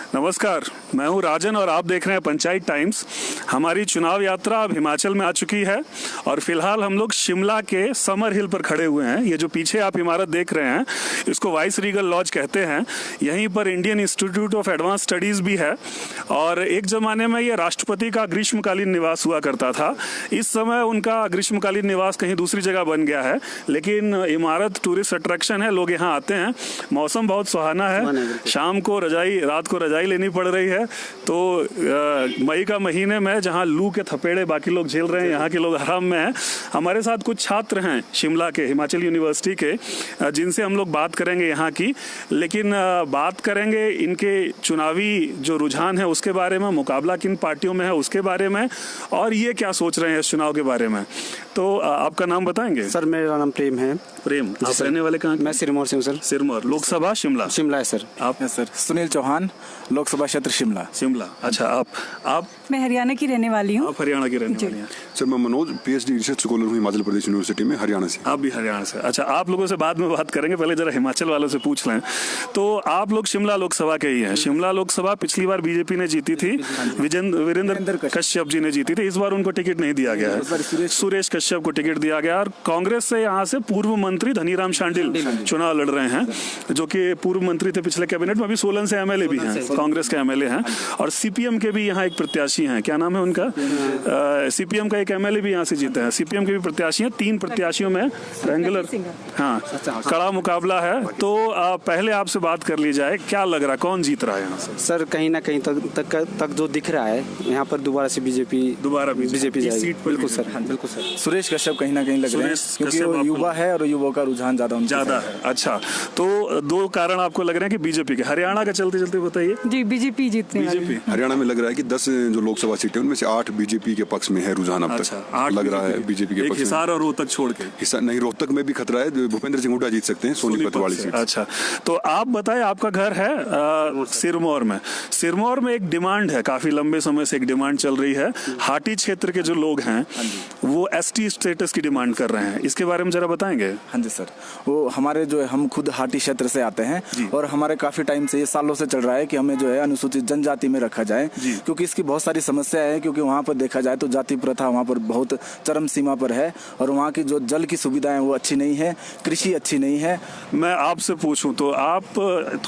नमस्कार, मैं हूं राजन और आप देख रहे हैं पंचायत टाइम्स। हमारी चुनाव यात्रा अब हिमाचल में आ चुकी है और फिलहाल हम लोग शिमला के समर हिल पर खड़े हुए हैं। ये जो पीछे आप इमारत देख रहे हैं इसको वाइस रीगल लॉज कहते हैं। यहीं पर Indian institute of advance studies भी है और एक ज़माने में ये राष्ट्रपति का ग्रीष्मकालीन निवास हुआ करता था। इस समय उनका ग्रीष्मकालीन निवास कहीं दूसरी जगह बन गया है, लेकिन इमारत टूरिस्ट अट्रैक्शन है, लोग यहाँ आते हैं। मौसम बहुत सुहाना है, शाम को रजाई, रात को रजाई लेनी पड़ रही है। तो मई का महीने में जहां लू के थपेड़े बाकी लोग झेल रहे हैं, यहाँ के लोग आराम में हैं। हमारे साथ कुछ छात्र हैं शिमला के, हिमाचल यूनिवर्सिटी के, जिनसे हम लोग बात करेंगे यहाँ की। लेकिन बात करेंगे इनके चुनावी जो रुझान है उसके बारे में, मुकाबला किन पार्टियों में है उसके बारे में, और ये क्या सोच रहे हैं इस चुनाव के बारे में। तो आपका नाम बताएंगे? सर मेरा नाम प्रेम है। प्रेम, आप रहने वाले कहाँ? मैं सिरमौर से हूँ सर। सिरमौर, लोकसभा शिमला? शिमला है सर। आप? सर सुनील चौहान, लोकसभा क्षेत्र शिमला। शिमला, अच्छा। आप? मैं हरियाणा की रहने वाली हूँ। आप हरियाणा की रहने वाली हैं? सर मैं मनोज, पीएचडी रिसर्च स्कॉलर हूँ हिमाचल प्रदेश यूनिवर्सिटी में, हरियाणा से। आप भी हरियाणा से? अच्छा, आप लोगों से बाद में बात करेंगे, पहले जरा हिमाचल वालों से पूछ लें। तो आप लोग शिमला लोकसभा के ही हैं। शिमला लोकसभा पिछली बार बीजेपी ने जीती थी, वीरेंद्र कश्यप जी ने जीती थी। इस बार उनको टिकट नहीं दिया गया है, सुरेश कश्यप को टिकट दिया गया। और कांग्रेस से यहाँ से पूर्व मंत्री धनीराम शांडिल चुनाव लड़ रहे हैं, जो कि पूर्व मंत्री थे पिछले कैबिनेट में, अभी सोलन से एमएलए भी हैं, कांग्रेस के एमएलए हैं। और सीपीएम के भी यहाँ एक प्रत्याशी हैं, क्या नाम है उनका? सीपीएम का एक एमएलए भी यहाँ से जीते हैं। सीपीएम के भी प्रत्याशी हैं, 3 प्रत्याशियों में रेंगुलर, हाँ, कड़ा मुकाबला है। तो पहले आपसे बात कर ली जाए, क्या लग रहा है कौन जीत रहा है यहाँ से? सर कहीं ना कहीं तक जो दिख रहा है यहाँ पर दोबारा से बीजेपी जाएगी सीट पर। बिल्कुल सर, हाँ बिल्कुल सर। सुरेश कश्यप कहीं ना कहीं लग रहे हैं क्योंकि वो युवा है और युवाओं का रुझान ज्यादा है। अच्छा, तो 2 कारण आपको लग रहे हैं कि बीजेपी के। हरियाणा का चलते चलते बताइए। जी, बीजेपी जीतने वाली है। हरियाणा में लग रहा है कि 10 जो लोकसभा सीटें उनमें से 8 बीजेपी के पक्ष में है रुझान अब तक। 8 लग रहा है बीजेपी के पक्ष में। हिसार और रोहतक छोड़ के? हिसार नहीं, रोहतक में भी खतरा है, भूपेंद्र सिंह हुड्डा जीत सकते हैं सोनीपत वाली सीट। अच्छा, तो आप बताएं, आपका घर है सिरमौर में। सिरमौर में एक डिमांड है, काफी लंबे समय से एक डिमांड चल रही है। हाटी क्षेत्र के जो लोग हैं वो एसटी स्टेटस की डिमांड कर रहे हैं, इसके बारे में जरा बताएंगे? हाँ जी सर, वो हमारे जो है, हम खुद हाटी क्षेत्र से आते हैं और हमारे काफी टाइम से, ये सालों से चल रहा है कि हमें जो है अनुसूचित जनजाति में रखा जाए, क्योंकि इसकी बहुत सारी समस्या है। क्योंकि वहाँ पर देखा जाए तो जाति प्रथा वहाँ पर बहुत चरम सीमा पर है और वहाँ की जो जल की सुविधाएं वो अच्छी नहीं है, कृषि अच्छी नहीं है। मैं आपसे पूछूं तो आप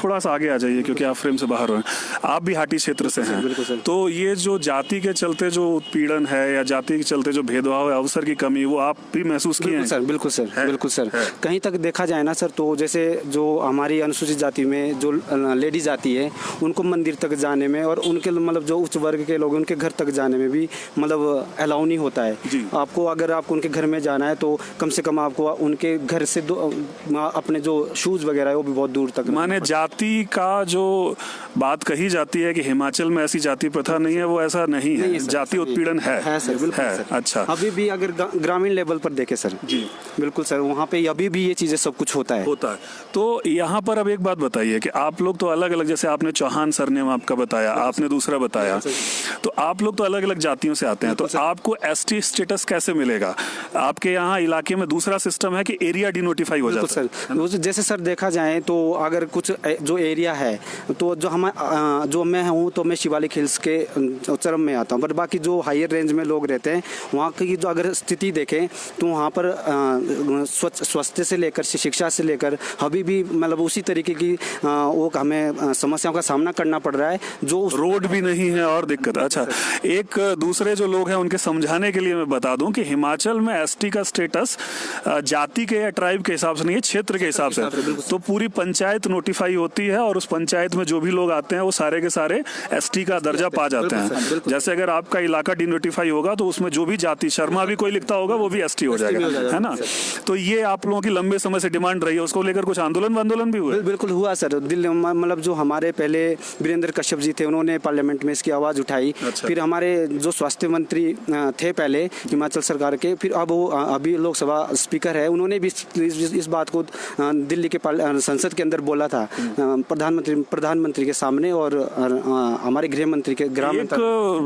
थोड़ा सा आगे आ जाइए क्योंकि आप फ्रेम से बाहर हो। आप भी हाटी क्षेत्र से हैं, तो ये जो जाति के चलते जो उत्पीड़न है या जाति के चलते जो भेदभाव है, अवसर की कमी, वो आप भी महसूस किए हैं? सर बिल्कुल सर, बिल्कुल सर। कहीं तक देखा जाए ना सर, तो जैसे जो हमारी अनुसूचित जाति में जो लेडीज आती है उनको मंदिर तक जाने में और उनके मतलब जो उच्च वर्ग के लोग उनके घर तक जाने में भी मतलब अलाउ नहीं होता है। आपको अगर आपको उनके घर में जाना है तो कम से कम आपको उनके घर से अपने जो शूज वगैरह है वो भी बहुत दूर तक। माने जाति का जो बात कही जाती है कि हिमाचल में ऐसी जाति प्रथा नहीं है, वो ऐसा नहीं है, जाति उत्पीड़न है सर, बिल्कुल है। अच्छा, अभी भी अगर ग्रामीण लेवल पर देखे सर, जी बिल्कुल सर, वहाँ पे अभी भी ये चीजें सब कुछ होता है। तो यहाँ पर अब एक बात बताइए कि आप लोग तो अलग अलग, जैसे आपने चौहान सरनेम आपका बताया, आपने दूसरा बताया, तो आप लोग तो अलग अलग जातियों से आते हैं, तो आपको एसटी स्टेटस कैसे मिलेगा? आपके यहाँ इलाके में दूसरा सिस्टम है कि एरिया डिनोटिफाई हो जाता है सर। जैसे सर देखा जाए तो अगर कुछ जो एरिया है तो जो मैं हूँ तो मैं शिवालिक हिल्स के चरम में आता हूँ, बट बाकी जो हायर रेंज में लोग रहते हैं वहाँ की जो अगर स्थिति देखें तो वहाँ पर स्वास्थ्य से लेकर शिक्षा से लेकर अभी भी मतलब उसी तरीके की वो हमें समस्याओं का सामना करना पड़ रहा है, जो रोड भी नहीं है और दिक्कत। अच्छा, एक दूसरे जो लोग हैं उनके समझाने के लिए मैं बता दूं कि हिमाचल में एसटी का स्टेटस जाति के या ट्राइब के हिसाब से नहीं है, क्षेत्र के हिसाब से। तो पूरी पंचायत नोटिफाई होती है और उस पंचायत में जो भी लोग आते हैं वो सारे के सारे एसटी का दर्जा पा जाते हैं। जैसे अगर आपका इलाका डिनोटिफाई होगा तो उसमें जो भी जाति, शर्मा भी कोई लिखता होगा, वो भी एसटी हो जाएगा, है ना? तो ये आप लोगों की लंबे समय से डिमांड रही है, उसको लेकर कुछ आंदोलन भी हुआ? बिल्कुल हुआ सर। मतलब जो हमारे पहले वीरेंद्र कश्यप जी थे उन्होंने पार्लियामेंट में इसकी आवाज उठाई। अच्छा। फिर हमारे जो स्वास्थ्य मंत्री थे पहले हिमाचल सरकार के, फिर अब वो अभी लोकसभा स्पीकर है, उन्होंने भी इस बात को दिल्ली के संसद के अंदर बोला था, प्रधानमंत्री के सामने और हमारे गृह मंत्री के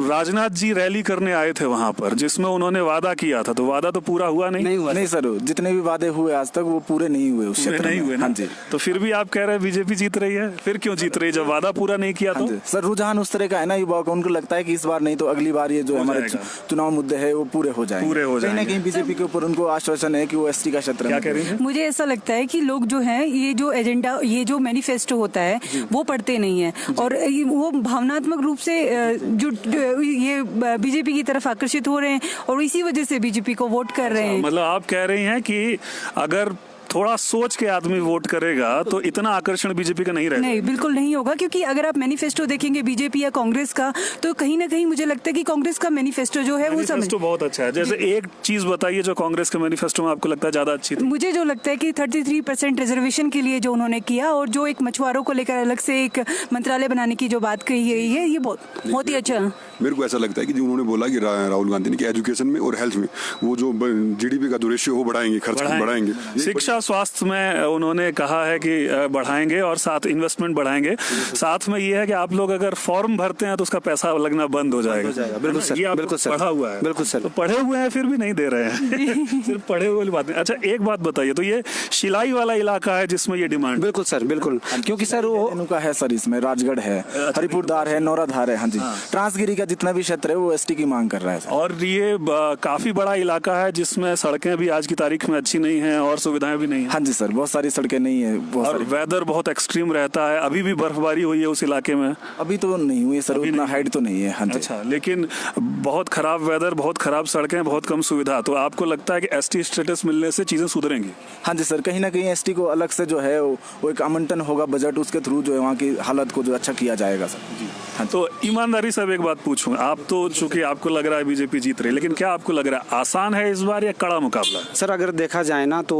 राजनाथ जी रैली करने आए थे वहां पर, जिसमें उन्होंने वादा किया था, तो वादा तो पूरा हुआ नहीं हुआ नहीं सर, जितने भी वादे हुए आज तक वो पूरे नहीं हुए उस क्षेत्र नहीं में। हुए हाँ ना? जी। तो फिर भी आप कह रहे हैं बीजेपी जीत रही है, फिर क्यों जीत रही है जब वादा पूरा नहीं किया? हाँ तो जी सर, रुझान उस तरह का है ना युवाओं का, उनको लगता है कि इस बार नहीं तो अगली बार ये जो हमारे जाएगा। चुनाव मुद्दे है वो पूरे हो जाएंगे। कहीं ना जाएंगे। कहीं बीजेपी के ऊपर उनको आश्वासन है कि वो एसटी का क्षेत्र क्या कह रही है? मुझे ऐसा लगता है कि लोग जो हैं ये जो एजेंडा, ये जो मैनिफेस्टो होता है वो पढ़ते नहीं है और वो भावनात्मक रूप से ये बीजेपी की तरफ आकर्षित हो रहे हैं और इसी वजह से बीजेपी को वोट कर रहे हैं। मतलब आप कह रही हैं कि अगर थोड़ा सोच के आदमी वोट करेगा तो इतना आकर्षण बीजेपी का नहीं रहेगा? नहीं, बिल्कुल नहीं होगा, क्योंकि अगर आप मैनिफेस्टो देखेंगे बीजेपी या कांग्रेस का तो कहीं ना कहीं मुझे लगता है कि कांग्रेस का मैनिफेस्टो जो है वो मैनिफेस्टो बहुत अच्छा है। जैसे एक चीज बताइए जो कांग्रेस के मैनिफेस्टो में आपको लगता है ज्यादा अच्छी थी। मुझे जो लगता है कि 33% रिजर्वेशन के लिए जो उन्होंने किया और जो एक मछुआरों को लेकर अलग से एक मंत्रालय बनाने की जो बात कही गई है, ये बहुत ही अच्छा। मेरे को ऐसा लगता है कि जो उन्होंने बोला कि राहुल गांधी ने कि एजुकेशन में और हेल्थ में वो जो जीडीपी का जो रेशियो वो बढ़ाएंगे, खर्च बढ़ाएंगे। शिक्षा स्वास्थ्य में उन्होंने कहा है कि बढ़ाएंगे और साथ इन्वेस्टमेंट बढ़ाएंगे। साथ में ये है कि आप लोग अगर फॉर्म भरते हैं तो उसका पैसा लगना बंद हो जाएगा। बिल्कुल सर, ये आपको बिल्कुल सर, पढ़ा हुआ है? बिल्कुल सर। तो पढ़े हुए हैं फिर भी नहीं दे रहे हैं सिर्फ पढ़े हुए वाली बात नहीं। अच्छा एक बात बताइए, तो ये शिलाई वाला इलाका है जिसमें ये डिमांड? बिल्कुल सर, बिल्कुल, क्योंकि सर वो उनका है सर, इसमें राजगढ़ है, हरिपुरदार है, नौराधार है। हाँ जी, ट्रांसगिरी का जितना भी क्षेत्र है वो एसटी की मांग कर रहा है। और ये काफी बड़ा इलाका है जिसमें सड़कें भी आज की तारीख में अच्छी नहीं है और सुविधाएं भी नहीं है। हाँ जी सर, बहुत सारी सड़कें नहीं है, और वेदर बहुत एक्सट्रीम रहता है। अभी भी बर्फबारी हुई है उस इलाके में? अभी तो नहीं हुई सर, उतना हाइट तो नहीं है। हाँ जी। अच्छा, लेकिन बहुत खराब वेदर, बहुत खराब सड़कें, बहुत कम सुविधा, तो आपको लगता है कि एसटी स्टेटस मिलने से चीजें सुधरेंगी? हाँ जी सर, कहीं ना कहीं एसटी को अलग से जो है वो एक आवंटन होगा बजट, उसके थ्रू जो है वहाँ की हालत को जो अच्छा किया जाएगा सर जी। हाँ, तो ईमानदारी से अब एक बात पूछूं, आप तो चूंकि आपको लग रहा है बीजेपी जीत रही, लेकिन क्या आपको लग रहा है आसान है इस बार या कड़ा मुकाबला है? सर अगर देखा जाए ना तो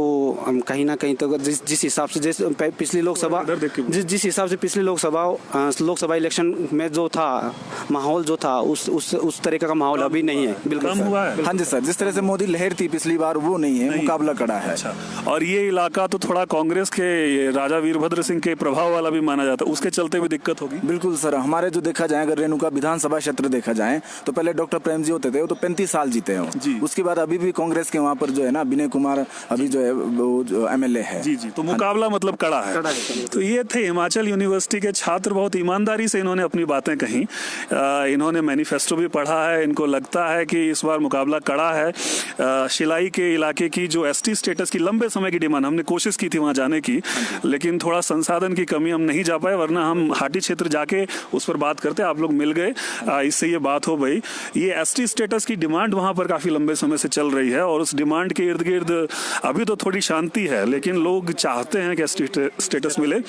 कहीं ना कहीं तो जिस हिसाब से पिछली लोकसभा जिस हिसाब से पिछली लोकसभा इलेक्शन में जो था माहौल जो था उस तरीके का माहौल अभी नहीं है। बिल्कुल कम हुआ है। हाँ जी सर, जिस तरह से मोदी लहर थी पिछली बार वो नहीं है, मुकाबला कड़ा है। अच्छा, और ये इलाका तो थोड़ा कांग्रेस के राजा वीरभद्र सिंह के प्रभाव वाला भी माना जाता है, उसके चलते भी दिक्कत होगी? बिल्कुल सर, हमारे जो देखा जाए अगर रेणुका विधानसभा क्षेत्र देखा जाए तो पहले डॉक्टर प्रेम जी होते थे, वो तो 35 साल जीते हैं। उसके बाद अभी भी कांग्रेस के वहाँ पर जो है ना विनय कुमार अभी जो है वो जो एमएलए है। जी जी, तो मुकाबला मतलब कड़ा है। तो ये थे हिमाचल यूनिवर्सिटी के छात्र, बहुत ईमानदारी से इन्होंने अपनी बातें कही। इन्होंने मैनिफेस्टो भी पढ़ा है, इनको लगता है कि इस बार मुकाबला कड़ा है। शिलाई के इलाके की जो एसटी स्टेटस की लंबे समय की डिमांड, हमने कोशिश की थी वहाँ जाने की, लेकिन थोड़ा संसाधन की कमी, हम नहीं जा पाए, वरना हम हाटी क्षेत्र जाके उस पर बात करते। आप लोग मिल गए, इससे ये बात हो गई। ये एसटी स्टेटस की डिमांड वहाँ पर काफी लंबे समय से चल रही है और उस डिमांड के इर्द गिर्द अभी तो थोड़ी शांति है, लेकिन लोग चाहते हैं कि एसटी स्टेटस मिले।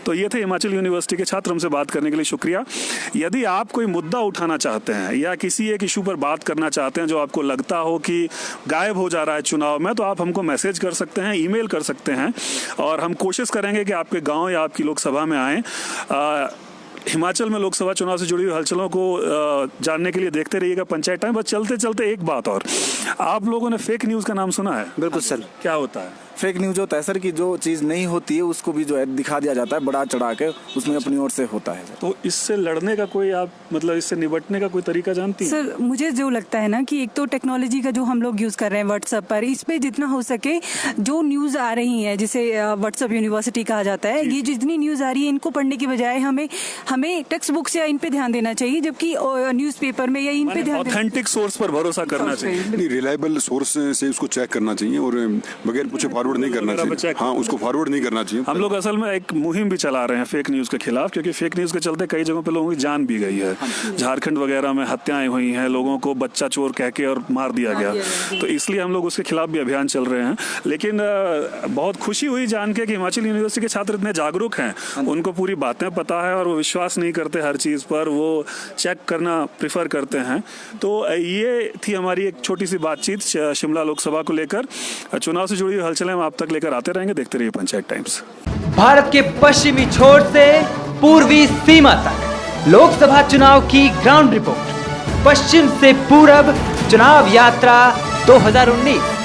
तो ये थे हिमाचल यूनिवर्सिटी के छात्र, हमसे बात करने के लिए शुक्रिया। यदि आप कोई मुद्दा उठाना चाहते हैं या किसी एक इशू पर बात करना चाहते हैं जो आपको लगता हो कि गायब हो जा रहा है चुनाव में, तो आप हमको मैसेज कर सकते हैं, ईमेल कर सकते हैं और हम कोशिश करेंगे कि आपके गांव या आपकी लोकसभा में आएँ। हिमाचल में लोकसभा चुनाव से जुड़ी हुई हलचलों को जानने के लिए देखते रहिएगा पंचायत टाइम। बस चलते चलते एक बात और, आप लोगों ने फेक न्यूज़ का नाम सुना है? बिल्कुल सर। क्या होता है फेक न्यूज? होता है सर कि जो चीज़ नहीं होती है उसको भी जो है दिखा दिया जाता है, बढ़ा चढ़ा के उसमें अपनी ओर से होता है। तो इससे लड़ने का कोई, आप मतलब इससे निपटने का कोई तरीका जानती हैं? सर मुझे जो लगता है ना कि एक तो टेक्नोलॉजी का जो हम लोग यूज़ कर रहे हैं व्हाट्सएप पर, इस पे जितना हो सके जो न्यूज़ आ रही है, जिसे व्हाट्सएप यूनिवर्सिटी कहा जाता है, ये जितनी न्यूज़ आ रही है इनको पढ़ने की बजाय हमें टेक्स्ट बुक्स या इन पे ध्यान देना चाहिए, जबकि न्यूज़पेपर में या इन पे ध्यान, ऑथेंटिक सोर्स पर भरोसा करना चाहिए। नहीं, रिलायबल सोर्स से उसको चेक करना चाहिए और बगैर पूछे फॉरवर्ड नहीं करना चाहिए। हाँ, उसको फॉरवर्ड नहीं करना चाहिए। हम लोग असल में एक मुहिम भी चला रहे हैं फेक न्यूज़ के खिलाफ, क्योंकि फेक न्यूज़ के चलते कई जगहों पे लोगों की जान भी गई है। झारखंड वगैरह में हत्याएं हुई हैं, लोगों को बच्चा चोर कह के और मार दिया गया। तो इसलिए हम लोग उसके खिलाफ भी अभियान चल रहे हैं। लेकिन बहुत खुशी हुई जान के कि हिमाचल यूनिवर्सिटी के छात्र इतने जागरूक हैं, उनको पूरी बातें पता है और वो विश्वास नहीं करते हर चीज़ पर, वो चेक करना प्रेफर करते हैं। तो ये थी हमारी एक छोटी सी बातचीत शिमला लोकसभा को लेकर। चुनाव से जुड़ी हुई हलचलें हम आप तक लेकर आते रहेंगे। देखते रहिए पंचायत टाइम्स। भारत के पश्चिमी छोर से पूर्वी सीमा तक लोकसभा चुनाव की ग्राउंड रिपोर्ट, पश्चिम से पूरब चुनाव यात्रा 2019।